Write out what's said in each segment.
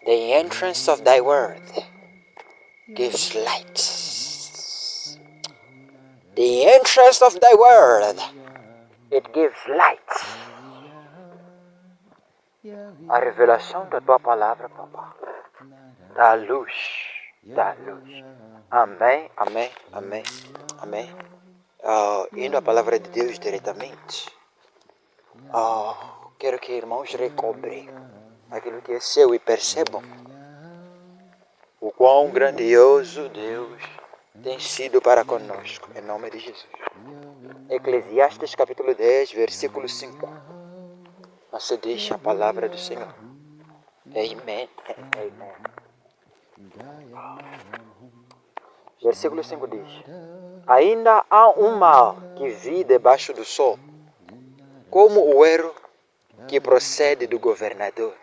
The entrance of thy word gives light. The entrance of thy word, it gives light. A revelação da tua palavra, Papá, dá luz, dá luz. Amém, amém, amém, amém. Indo à palavra de Deus diretamente, quero que irmãos recobrem aquilo que é seu e percebam o quão grandioso Deus tem sido para conosco, em nome de Jesus. Eclesiastes capítulo 10, versículo 5. Você deixa a palavra do Senhor. Amém, amém. Versículo 5 diz: ainda há um mal que vi debaixo do sol, como o erro que procede do governador.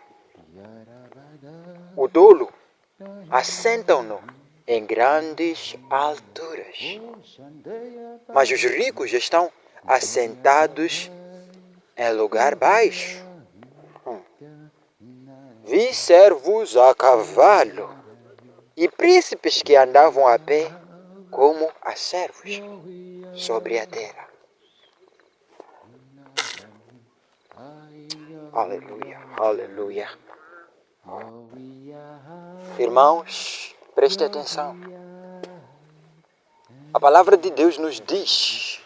O tolo assentam-no em grandes alturas, mas os ricos estão assentados em lugar baixo. Vi servos a cavalo e príncipes que andavam a pé como a servos sobre a terra. Aleluia, aleluia. Irmãos, preste atenção. A palavra de Deus nos diz,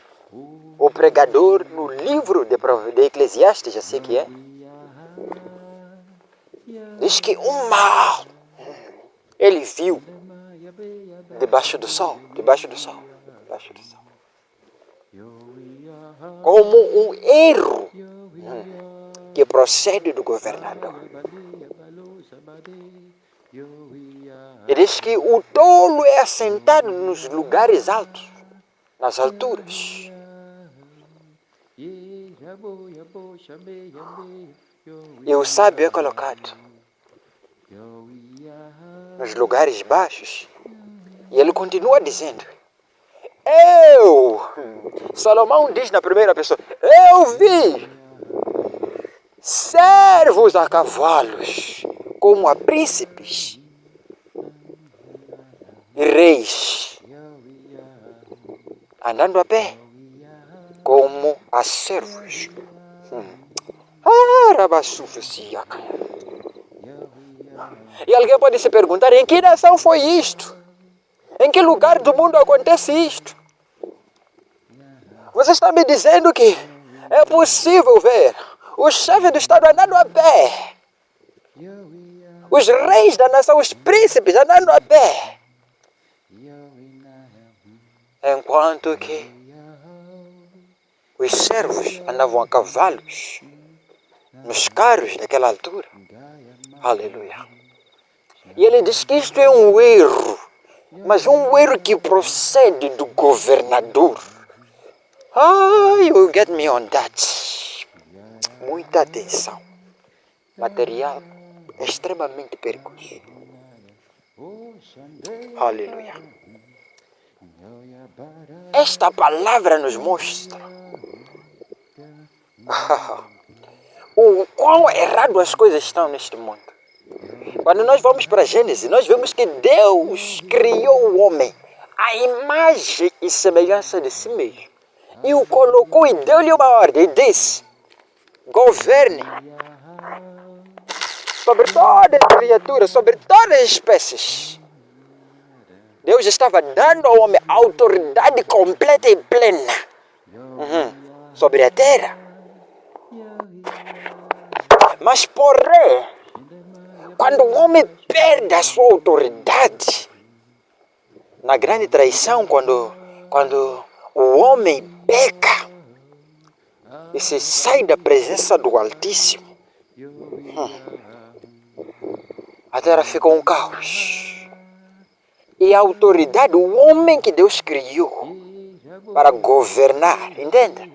o pregador no livro de Eclesiastes, já sei que é, diz que o mal ele viu debaixo do sol, debaixo do sol, debaixo do sol, como um erro que procede do governador. E diz que o tolo é assentado nos lugares altos, nas alturas. E o sábio é colocado nos lugares baixos. E ele continua dizendo, Salomão diz na primeira pessoa, eu vi servos a cavalos, como a príncipes e reis, andando a pé, como a servos. E alguém pode se perguntar, em que nação foi isto? Em que lugar do mundo acontece isto? Você está me dizendo que é possível ver o chefe do Estado andando a pé, os reis da nação, os príncipes andando a pé, enquanto que os servos andavam a cavalos, nos carros daquela altura. Aleluia. E ele diz que isto é um erro, mas um erro que procede do governador. You get me on that. Muita atenção. Material extremamente perigoso. Aleluia. Esta palavra nos mostra o quão errado as coisas estão neste mundo. Quando nós vamos para Gênesis, nós vemos que Deus criou o homem à imagem e semelhança de si mesmo. E o colocou e deu-lhe uma ordem. E disse, governe sobre todas as criaturas, sobre todas as espécies. Deus estava dando ao homem autoridade completa e plena sobre a terra. Mas porém, quando o homem perde a sua autoridade, na grande traição, quando o homem peca e se sai da presença do Altíssimo, a terra fica um caos. E a autoridade, o homem que Deus criou para governar, entende?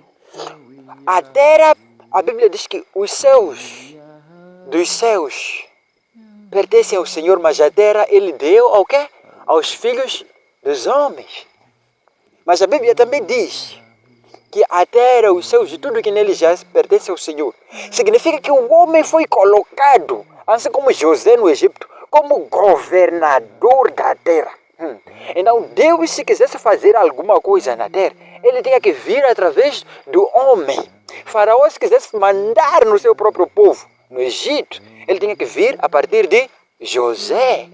A terra, a Bíblia diz que os céus, dos céus, pertencem ao Senhor, mas a terra Ele deu ao quê? Aos filhos dos homens. Mas a Bíblia também diz que a terra, os céus e tudo que nele já pertence ao Senhor. Significa que o homem foi colocado, assim como José no Egito, como governador da terra. Então Deus, se quisesse fazer alguma coisa na terra, ele tinha que vir através do homem. Faraó, se quisesse mandar no seu próprio povo, no Egito, ele tinha que vir a partir de José.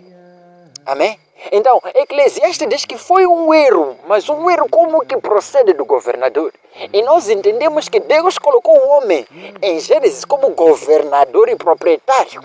Amém? Então, Eclesiastes diz que foi um erro, mas um erro como que procede do governador. E nós entendemos que Deus colocou o homem em Gênesis como governador e proprietário.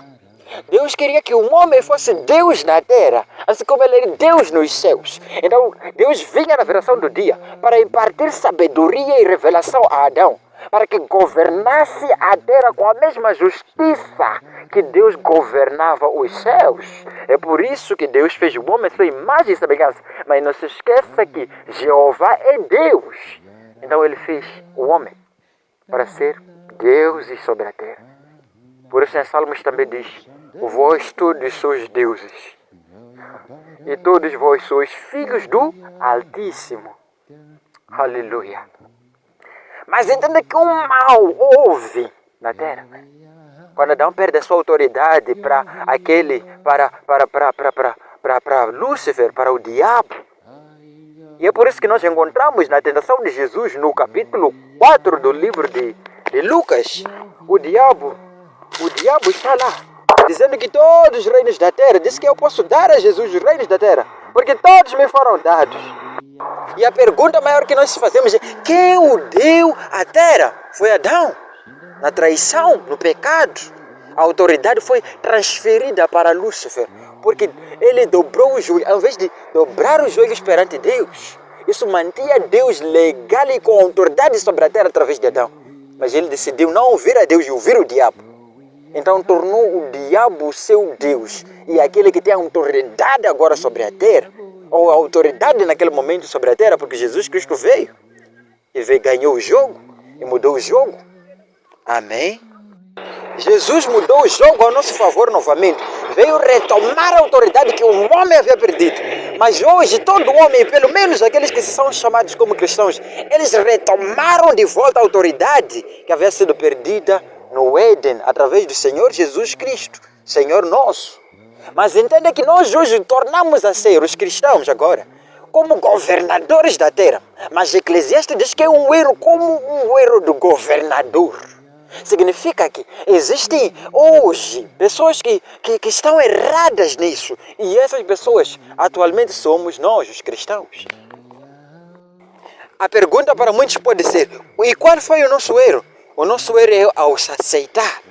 Deus queria que o homem fosse Deus na terra, assim como ele era Deus nos céus. Então, Deus vinha na viração do dia para impartir sabedoria e revelação a Adão, para que governasse a terra com a mesma justiça que Deus governava os céus. É por isso que Deus fez o homem à sua imagem e semelhança. Mas não se esqueça que Jeová é Deus. Então ele fez o homem para ser Deus sobre a terra. Por isso em Salmos também diz: vós todos sois deuses, e todos vós sois filhos do Altíssimo. Aleluia. Mas entenda que um mal houve na terra. Quando Adão perde a sua autoridade para Lúcifer, para o diabo. E é por isso que nós encontramos na tentação de Jesus, no capítulo 4 do livro de Lucas, o diabo está lá, dizendo que todos os reinos da terra, diz que eu posso dar a Jesus os reinos da terra, porque todos me foram dados. E a pergunta maior que nós fazemos é: quem o deu a terra? Foi Adão. Na traição, no pecado, a autoridade foi transferida para Lúcifer, porque ele dobrou os joelhos. Ao invés de dobrar os joelhos perante Deus, isso mantinha Deus legal e com autoridade sobre a terra através de Adão. Mas ele decidiu não ouvir a Deus e ouvir o diabo. Então tornou o diabo seu Deus, e aquele que tem autoridade agora sobre a terra, ou a autoridade naquele momento sobre a terra, porque Jesus Cristo veio e ganhou o jogo e mudou o jogo. Amém? Jesus mudou o jogo ao nosso favor novamente. Veio retomar a autoridade que o homem havia perdido. Mas hoje todo homem, pelo menos aqueles que são chamados como cristãos, eles retomaram de volta a autoridade que havia sido perdida no Éden, através do Senhor Jesus Cristo, Senhor nosso. Mas entenda que nós hoje tornamos a ser, os cristãos agora, como governadores da terra. Mas Eclesiastes diz que é um erro, como um erro do governador. Significa que existem hoje pessoas que estão erradas nisso. E essas pessoas atualmente somos nós, os cristãos. A pergunta para muitos pode ser: e qual foi o nosso erro? O nosso erro é ao aceitar,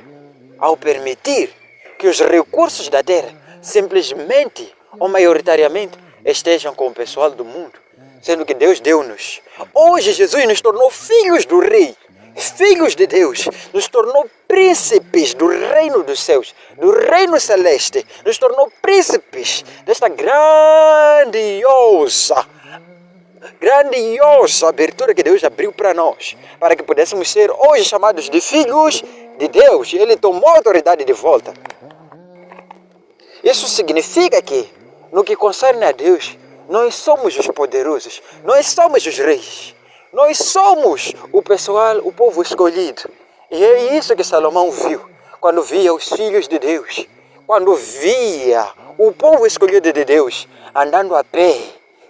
ao permitir que os recursos da terra simplesmente ou maioritariamente estejam com o pessoal do mundo, sendo que Deus deu-nos. Hoje Jesus nos tornou filhos do Rei, filhos de Deus, nos tornou príncipes do reino dos céus, do reino celeste, nos tornou príncipes desta grandiosa abertura que Deus abriu para nós, para que pudéssemos ser hoje chamados de filhos de Deus. Ele tomou a autoridade de volta. Isso significa que, no que concerne a Deus, nós somos os poderosos, nós somos os reis, nós somos o pessoal, o povo escolhido. E é isso que Salomão viu, quando via os filhos de Deus, quando via o povo escolhido de Deus andando a pé,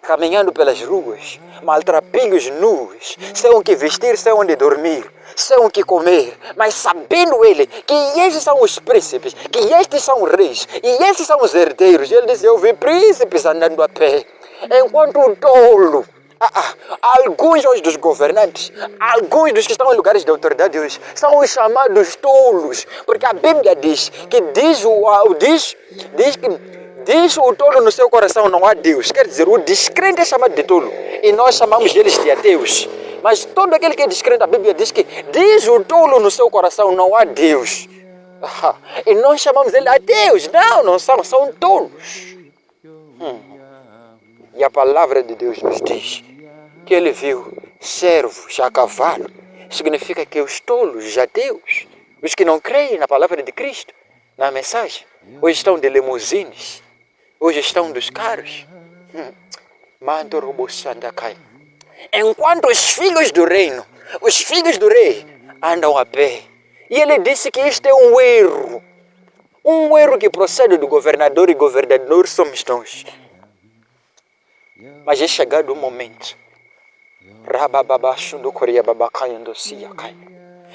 caminhando pelas ruas, maltrapilhos nus, sem o que vestir, sem onde dormir, sem o que comer, mas sabendo ele que estes são os príncipes, que estes são os reis, e estes são os herdeiros. Ele disse: eu vi príncipes andando a pé, enquanto o tolo, alguns hoje dos governantes, alguns dos que estão em lugares de autoridade hoje, são os chamados tolos, porque a Bíblia diz que diz o tolo no seu coração não há Deus. Quer dizer, o descrente é chamado de tolo e nós chamamos eles de ateus. Mas todo aquele que é descrente, a Bíblia diz que diz o tolo no seu coração não há Deus. E nós chamamos ele ateus. Não são tolos. E a palavra de Deus nos diz que ele viu servos a cavalo. Significa que os tolos, os ateus, os que não creem na palavra de Cristo, na mensagem, hoje estão de limusines, hoje estão dos carros. Enquanto os filhos do reino Os filhos do rei andam a pé. E ele disse que este é um erro. Um erro que procede do governador, e governador somos nós. Mas é chegado o momento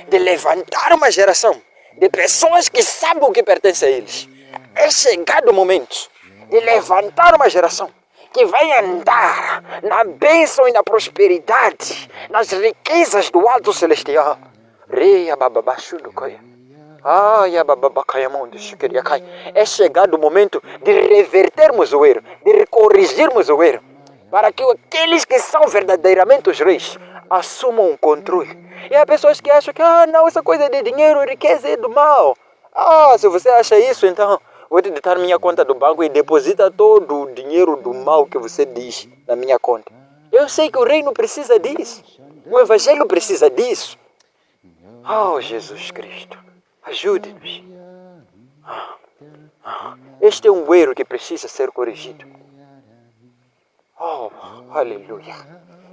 de levantar uma geração de pessoas que sabem o que pertence a eles. É chegado o momento de levantar uma geração que vai andar na bênção e na prosperidade, nas riquezas do alto celestial. É chegado o momento de revertermos o erro, de corrigirmos o erro, para que aqueles que são verdadeiramente os reis assumam o controle. E há pessoas que acham que não, essa coisa de dinheiro, riqueza é do mal. Se você acha isso, então vou te ditar minha conta do banco e deposita todo o dinheiro do mal que você diz na minha conta. Eu sei que o reino precisa disso. O evangelho precisa disso. Jesus Cristo, ajude-nos. Este é um erro que precisa ser corrigido. Aleluia.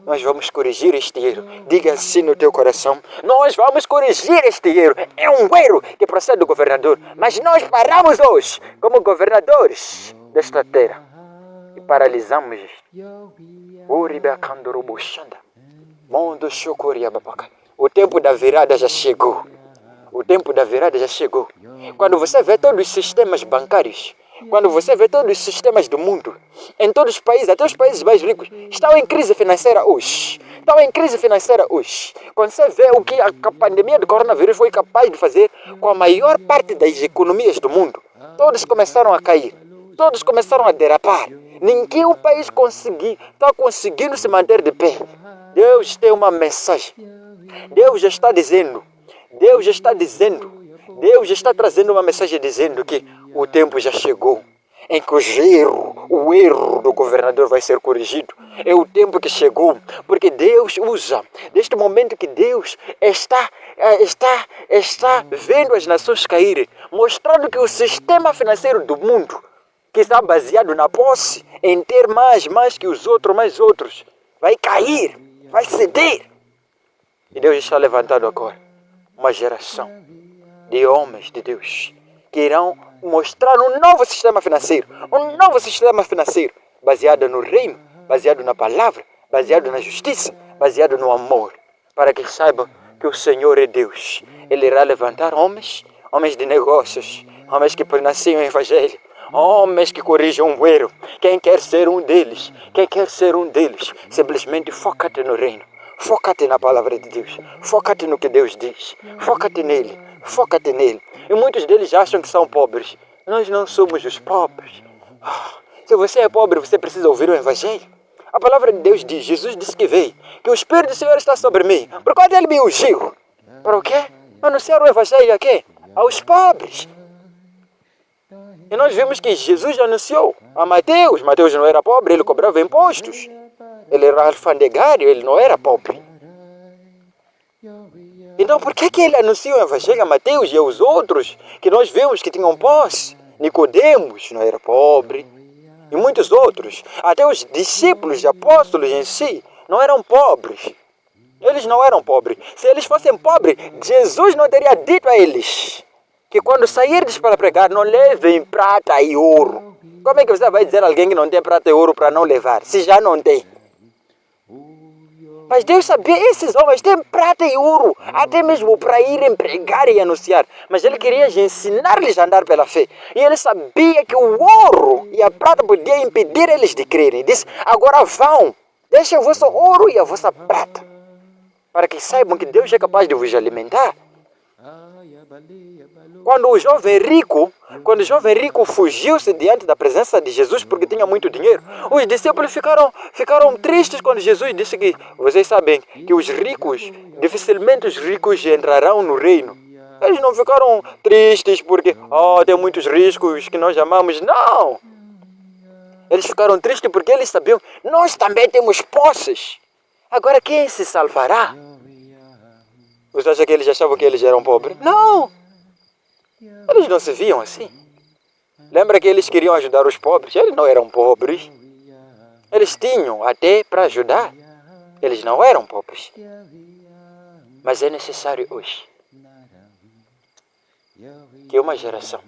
Nós vamos corrigir este erro. Diga assim no teu coração. Nós vamos corrigir este erro. É um erro que procede do governador. Mas nós paramos hoje como governadores desta terra e paralisamos isto. O tempo da virada já chegou. O tempo da virada já chegou. Quando você vê todos os sistemas bancários, quando você vê todos os sistemas do mundo, em todos os países, até os países mais ricos, estão em crise financeira hoje. Estão em crise financeira hoje. Quando você vê o que a pandemia do coronavírus foi capaz de fazer com a maior parte das economias do mundo, todos começaram a cair. Todos começaram a derrapar. Nenhum país está conseguindo se manter de pé. Deus tem uma mensagem. Deus já está dizendo. Deus está trazendo uma mensagem dizendo que o tempo já chegou em que o erro do governador vai ser corrigido. É o tempo que chegou, porque Deus usa, deste momento que Deus está vendo as nações caírem, mostrando que o sistema financeiro do mundo, que está baseado na posse, em ter mais que os outros, mais outros, vai cair, vai ceder. E Deus está levantando agora uma geração de homens de Deus que irão mostrar um novo sistema financeiro baseado no reino, baseado na palavra, baseado na justiça, baseado no amor, para que saibam que o Senhor é Deus. Ele irá levantar homens de negócios, homens que pronunciam o evangelho, homens que corrijam o erro. Quem quer ser um deles? Simplesmente foca-te no reino. Foca-te na palavra de Deus. Foca-te no que Deus diz. Foca-te nele. E muitos deles acham que são pobres. Nós não somos os pobres. Se você é pobre, você precisa ouvir o evangelho. A palavra de Deus diz, Jesus disse que veio, que o Espírito do Senhor está sobre mim. Por quanto ele me ungiu? Para o quê? Anunciar o evangelho a quê? Aos pobres. E nós vimos que Jesus anunciou a Mateus. Mateus não era pobre, ele cobrava impostos. Ele era alfandegário, ele não era pobre. Então por que ele anuncia o evangelho a Mateus e aos outros que nós vimos que tinham posse? Nicodemos não era pobre. E muitos outros. Até os discípulos, apóstolos em si, não eram pobres. Eles não eram pobres. Se eles fossem pobres, Jesus não teria dito a eles que quando sairdes para pregar, não levem prata e ouro. Como é que você vai dizer a alguém que não tem prata e ouro para não levar, se já não tem? Mas Deus sabia, esses homens têm prata e ouro, até mesmo para irem pregar e anunciar. Mas Ele queria ensinar-lhes a andar pela fé. E Ele sabia que o ouro e a prata podiam impedir eles de crerem. Disse, agora vão, deixem o vosso ouro e a vossa prata, para que saibam que Deus é capaz de vos alimentar. Quando o jovem rico fugiu-se diante da presença de Jesus porque tinha muito dinheiro, os discípulos ficaram tristes quando Jesus disse que vocês sabem que os ricos, dificilmente os ricos entrarão no reino. Eles não ficaram tristes porque tem muitos ricos que nós amamos. Não! Eles ficaram tristes porque eles sabiam, nós também temos posses. Agora quem se salvará? Você acha que eles achavam que eles eram pobres? Não! Eles não se viam assim. Lembra que eles queriam ajudar os pobres? Eles não eram pobres. Eles tinham até para ajudar. Eles não eram pobres. Mas é necessário hoje que uma geração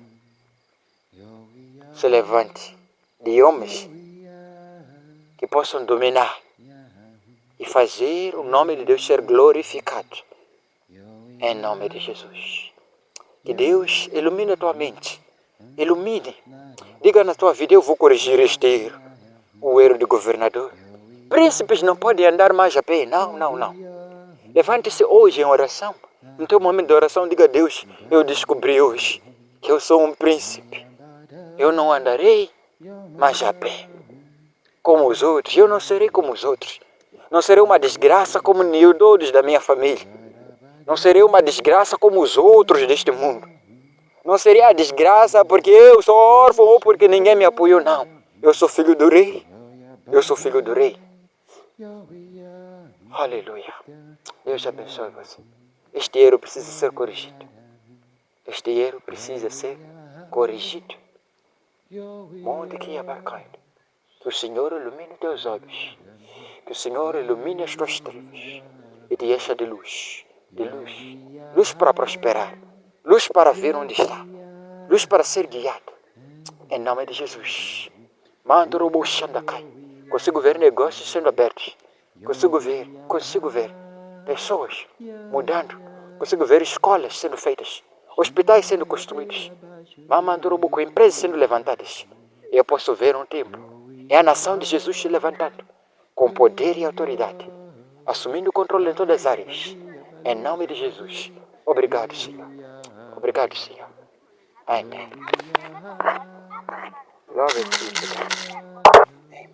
se levante de homens que possam dominar e fazer o nome de Deus ser glorificado. Em nome de Jesus. Que Deus ilumine a tua mente. Ilumine. Diga na tua vida, eu vou corrigir este erro. O erro de governador. Príncipes não podem andar mais a pé. Não, não, não. Levante-se hoje em oração. No teu momento de oração, diga a Deus, eu descobri hoje que eu sou um príncipe. Eu não andarei mais a pé como os outros. Eu não serei como os outros. Não serei uma desgraça como todos da minha família. Não serei uma desgraça como os outros deste mundo. Não seria a desgraça porque eu sou órfão ou porque ninguém me apoiou. Não. Eu sou filho do rei. Eu sou filho do rei. Aleluia. Deus abençoe você. Este erro precisa ser corrigido. Este erro precisa ser corrigido. Onde que ia bacana? Que o Senhor ilumine teus olhos. Que o Senhor ilumine as tuas trevas. E te encha de luz. De luz. Luz para prosperar. Luz para ver onde está. Luz para ser guiado. Em nome de Jesus. Mandorobo Shandakai. Consigo ver negócios sendo abertos. Consigo ver pessoas mudando. Consigo ver escolas sendo feitas. Hospitais sendo construídos. Mamandorobo com empresas sendo levantadas. Eu posso ver um tempo. É a nação de Jesus se levantando. Com poder e autoridade. Assumindo o controle em todas as áreas. Em nome de Jesus. Obrigado, Senhor. Obrigado, Senhor. Amém. Glória a Deus. Amém.